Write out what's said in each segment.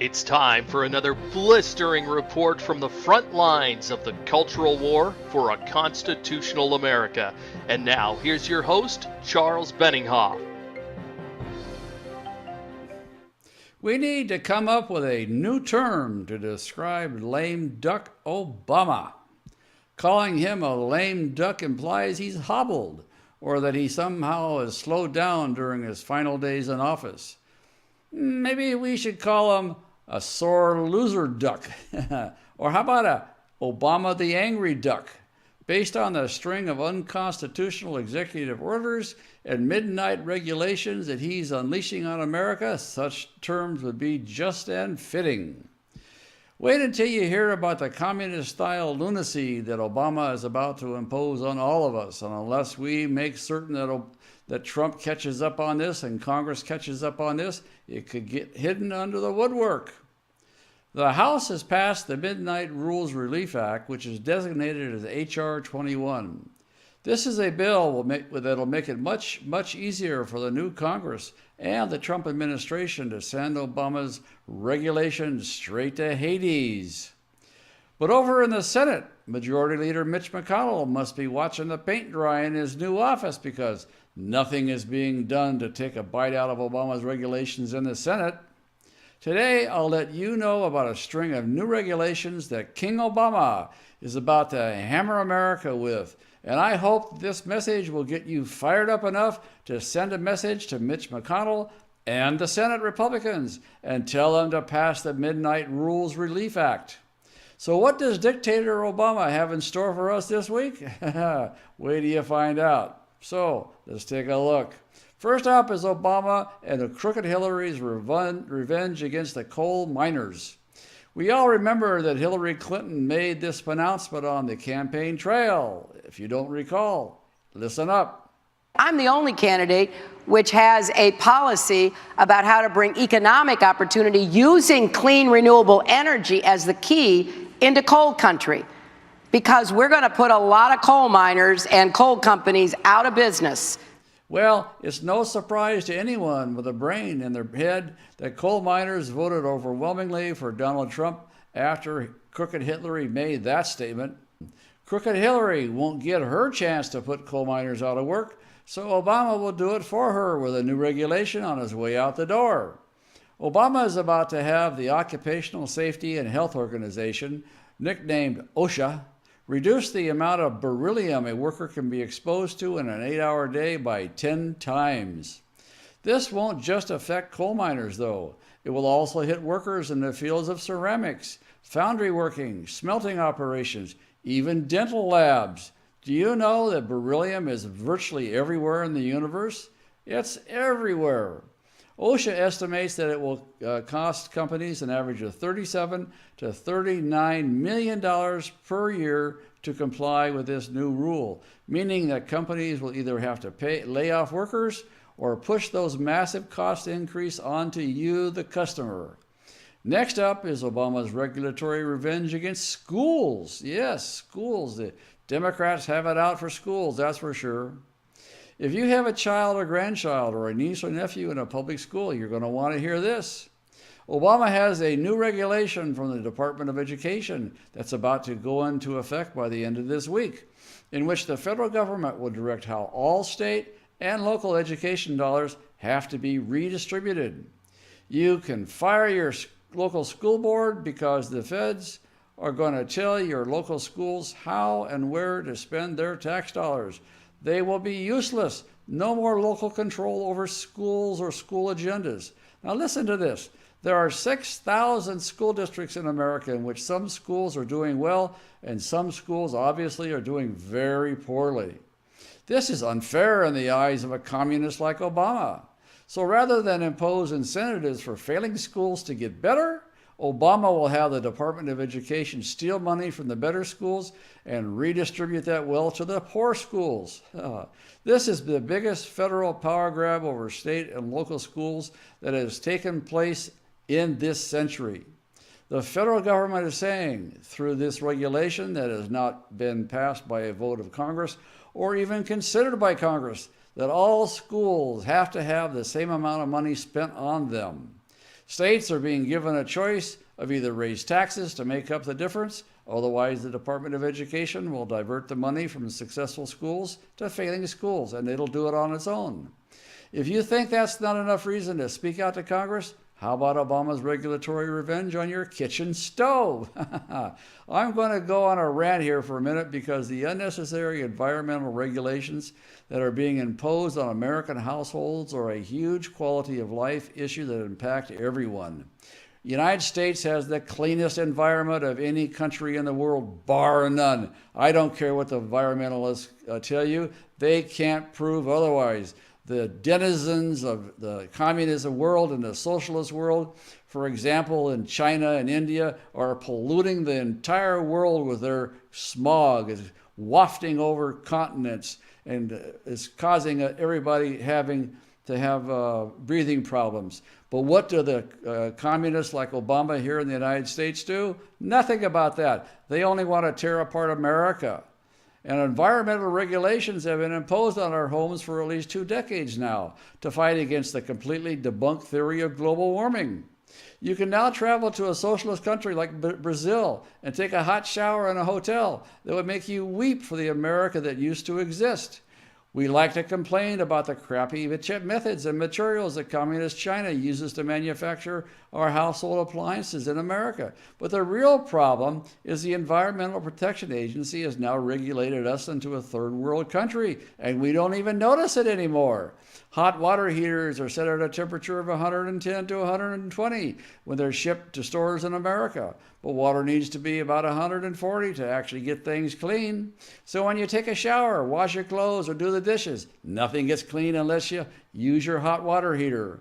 It's time for another blistering report from the front lines of the cultural war for a constitutional America. And now, here's your host, Charles Benninghoff. We need to come up with a new term to describe lame duck Obama. Calling him a lame duck implies he's hobbled or that he somehow has slowed down during his final days in office. Maybe we should call him a sore loser duck. Or how about a Obama the angry duck? Based on the string of unconstitutional executive orders and midnight regulations that he's unleashing on America, such terms would be just and fitting. Wait until you hear about the communist-style lunacy that Obama is about to impose on all of us, and unless we make certain that Trump catches up on this and Congress catches up on this, it could get hidden under the woodwork. The House has passed the Midnight Rules Relief Act, which is designated as H.R. 21. This is a bill that'll make it much, much easier for the new Congress and the Trump administration to send Obama's regulations straight to Hades. But over in the Senate, Majority Leader Mitch McConnell must be watching the paint dry in his new office because nothing is being done to take a bite out of Obama's regulations in the Senate. Today, I'll let you know about a string of new regulations that King Obama is about to hammer America with. And I hope this message will get you fired up enough to send a message to Mitch McConnell and the Senate Republicans and tell them to pass the Midnight Rules Relief Act. So what does dictator Obama have in store for us this week? Wait till you find out. So let's take a look. First up is Obama and the crooked Hillary's revenge against the coal miners. We all remember that Hillary Clinton made this pronouncement on the campaign trail. If you don't recall, listen up. I'm the only candidate which has a policy about how to bring economic opportunity using clean, renewable energy as the key into coal country, because we're going to put a lot of coal miners and coal companies out of business. Well, it's no surprise to anyone with a brain in their head that coal miners voted overwhelmingly for Donald Trump after Crooked Hillary made that statement. Crooked Hillary won't get her chance to put coal miners out of work, so Obama will do it for her with a new regulation on his way out the door. Obama is about to have the Occupational Safety and Health Organization, nicknamed OSHA, reduce the amount of beryllium a worker can be exposed to in an 8-hour day by 10 times. This won't just affect coal miners, though. It will also hit workers in the fields of ceramics, foundry working, smelting operations, even dental labs. Do you know that beryllium is virtually everywhere in the universe? It's everywhere. OSHA estimates that it will cost companies an average of $37 to $39 million per year to comply with this new rule, meaning that companies will either have to lay off workers or push those massive cost increase onto you, the customer. Next up is Obama's regulatory revenge against schools. Yes, schools. The Democrats have it out for schools, that's for sure. If you have a child or grandchild or a niece or nephew in a public school, you're going to want to hear this. Obama has a new regulation from the Department of Education that's about to go into effect by the end of this week, in which the federal government will direct how all state and local education dollars have to be redistributed. You can fire your local school board because the feds are going to tell your local schools how and where to spend their tax dollars. They will be useless. No more local control over schools or school agendas. Now listen to this. There are 6,000 school districts in America in which some schools are doing well and some schools obviously are doing very poorly. This is unfair in the eyes of a communist like Obama. So rather than impose incentives for failing schools to get better, Obama will have the Department of Education steal money from the better schools and redistribute that wealth to the poor schools. This is the biggest federal power grab over state and local schools that has taken place in this century. The federal government is saying, through this regulation that has not been passed by a vote of Congress or even considered by Congress, that all schools have to have the same amount of money spent on them. States are being given a choice of either raise taxes to make up the difference, otherwise the Department of Education will divert the money from successful schools to failing schools, and it'll do it on its own. If you think that's not enough reason to speak out to Congress, how about Obama's regulatory revenge on your kitchen stove? I'm going to go on a rant here for a minute because the unnecessary environmental regulations that are being imposed on American households are a huge quality of life issue that impact everyone. The United States has the cleanest environment of any country in the world, bar none. I don't care what the environmentalists tell you. They can't prove otherwise. The denizens of the communism world and the socialist world, for example, in China and India, are polluting the entire world with their smog. It's wafting over continents and is causing everybody having to have breathing problems. But what do the communists like Obama here in the United States do? Nothing about that. They only want to tear apart America. And environmental regulations have been imposed on our homes for at least 2 decades now to fight against the completely debunked theory of global warming. You can now travel to a socialist country like Brazil and take a hot shower in a hotel that would make you weep for the America that used to exist. We like to complain about the crappy methods and materials that communist China uses to manufacture our household appliances in America. But the real problem is the Environmental Protection Agency has now regulated us into a third world country, and we don't even notice it anymore. Hot water heaters are set at a temperature of 110 to 120 when they're shipped to stores in America. But water needs to be about 140 to actually get things clean. So when you take a shower, wash your clothes, or do the dishes, nothing gets clean unless you use your hot water heater.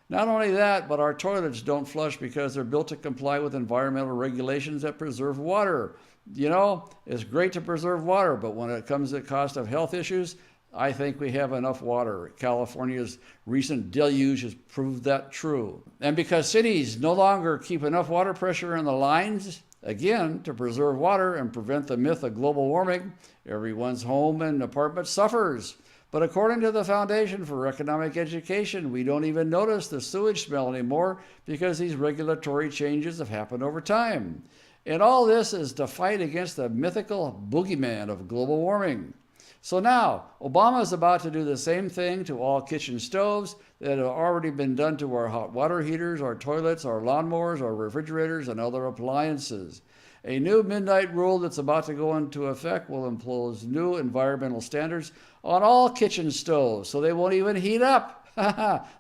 Not only that, but our toilets don't flush because they're built to comply with environmental regulations that preserve water. You know, it's great to preserve water, but when it comes to the cost of health issues, I think we have enough water. California's recent deluge has proved that true. And because cities no longer keep enough water pressure in the lines, again, to preserve water and prevent the myth of global warming, everyone's home and apartment suffers. But according to the Foundation for Economic Education, we don't even notice the sewage smell anymore because these regulatory changes have happened over time. And all this is to fight against the mythical boogeyman of global warming. So now, Obama is about to do the same thing to all kitchen stoves that have already been done to our hot water heaters, our toilets, our lawnmowers, our refrigerators, and other appliances. A new midnight rule that's about to go into effect will impose new environmental standards on all kitchen stoves, so they won't even heat up.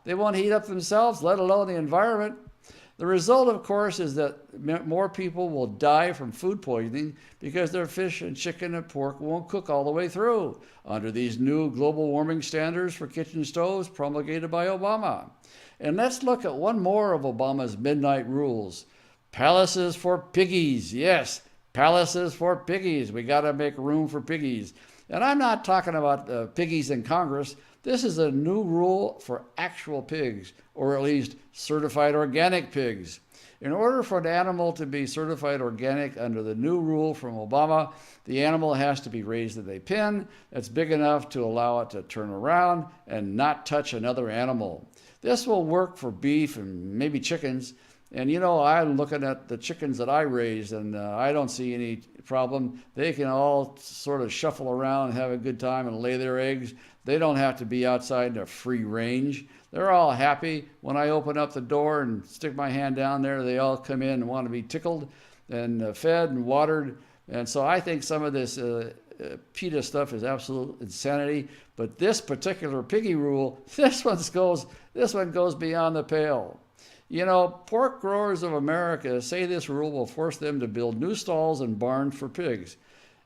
They won't heat up themselves, let alone the environment. The result, of course, is that more people will die from food poisoning because their fish and chicken and pork won't cook all the way through under these new global warming standards for kitchen stoves promulgated by Obama. And let's look at one more of Obama's midnight rules. Palaces for piggies. Yes, palaces for piggies. We got to make room for piggies. And I'm not talking about piggies in Congress. This is a new rule for actual pigs, or at least certified organic pigs. In order for an animal to be certified organic under the new rule from Obama, the animal has to be raised in a pen that's big enough to allow it to turn around and not touch another animal. This will work for beef and maybe chickens. And you know, I'm looking at the chickens that I raised, and I don't see any problem. They can all sort of shuffle around and have a good time and lay their eggs. They don't have to be outside in a free range. They're all happy. When I open up the door and stick my hand down there, they all come in and want to be tickled and fed and watered. And so I think some of this PETA stuff is absolute insanity. But this particular piggy rule, this one goes beyond the pale. You know, pork growers of America say this rule will force them to build new stalls and barns for pigs.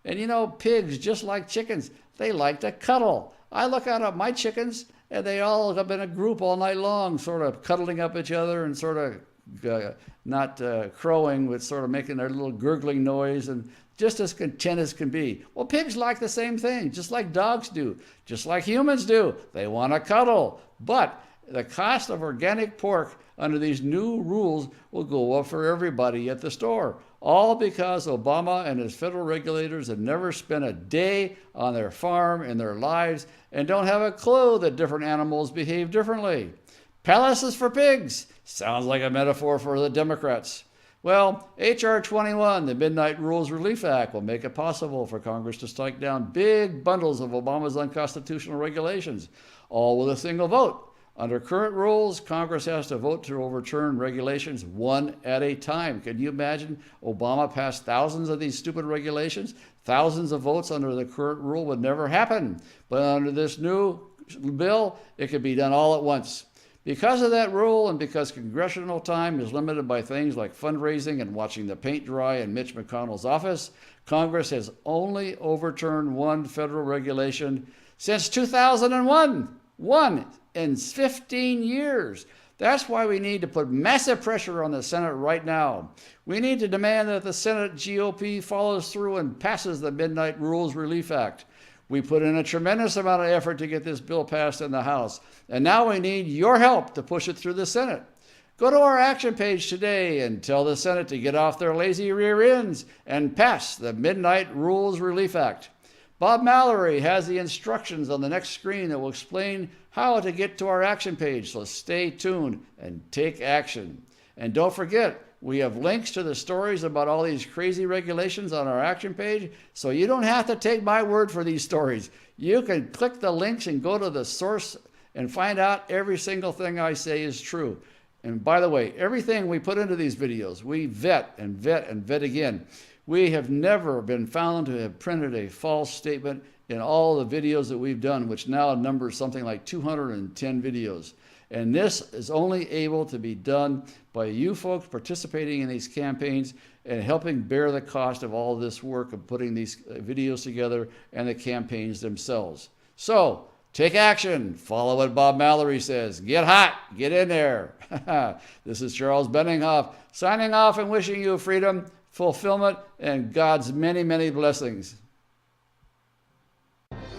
And you know, pigs, just like chickens, they like to cuddle. I look out at my chickens, and they all have been in a group all night long, sort of cuddling up each other and sort of not crowing, but sort of making their little gurgling noise and just as content as can be. Well, pigs like the same thing, just like dogs do, just like humans do. They want to cuddle. But the cost of organic pork under these new rules will go up for everybody at the store, all because Obama and his federal regulators have never spent a day on their farm in their lives and don't have a clue that different animals behave differently. Palaces for pigs. Sounds like a metaphor for the Democrats. Well, H.R. 21, the Midnight Rules Relief Act, will make it possible for Congress to strike down big bundles of Obama's unconstitutional regulations, all with a single vote. Under current rules, Congress has to vote to overturn regulations one at a time. Can you imagine Obama passed thousands of these stupid regulations? Thousands of votes under the current rule would never happen. But under this new bill, it could be done all at once. Because of that rule, and because congressional time is limited by things like fundraising and watching the paint dry in Mitch McConnell's office, Congress has only overturned one federal regulation since 2001. One in 15 years. That's why we need to put massive pressure on the Senate right now. We need to demand that the Senate GOP follows through and passes the Midnight Rules Relief Act. We put in a tremendous amount of effort to get this bill passed in the House, and now we need your help to push it through the Senate. Go to our action page today and tell the Senate to get off their lazy rear ends and pass the Midnight Rules Relief Act. Bob Mallory has the instructions on the next screen that will explain how to get to our action page, so stay tuned and take action. And don't forget, we have links to the stories about all these crazy regulations on our action page, so you don't have to take my word for these stories. You can click the links and go to the source and find out every single thing I say is true. And by the way, everything we put into these videos, we vet and vet and vet again. We have never been found to have printed a false statement in all the videos that we've done, which now numbers something like 210 videos. And this is only able to be done by you folks participating in these campaigns and helping bear the cost of all this work of putting these videos together and the campaigns themselves. So take action. Follow what Bob Mallory says. Get hot. Get in there. This is Charles Benninghoff signing off and wishing you freedom, fulfillment, and God's many, many blessings.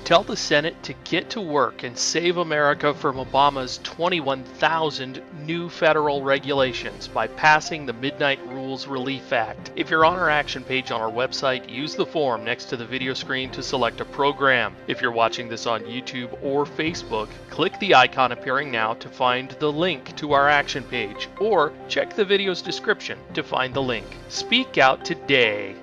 Tell the Senate to get to work and save America from Obama's 21,000 new federal regulations by passing the Midnight Rules Relief Act. If you're on our action page on our website, use the form next to the video screen to select a program. If you're watching this on YouTube or Facebook, click the icon appearing now to find the link to our action page, or check the video's description to find the link. Speak out today.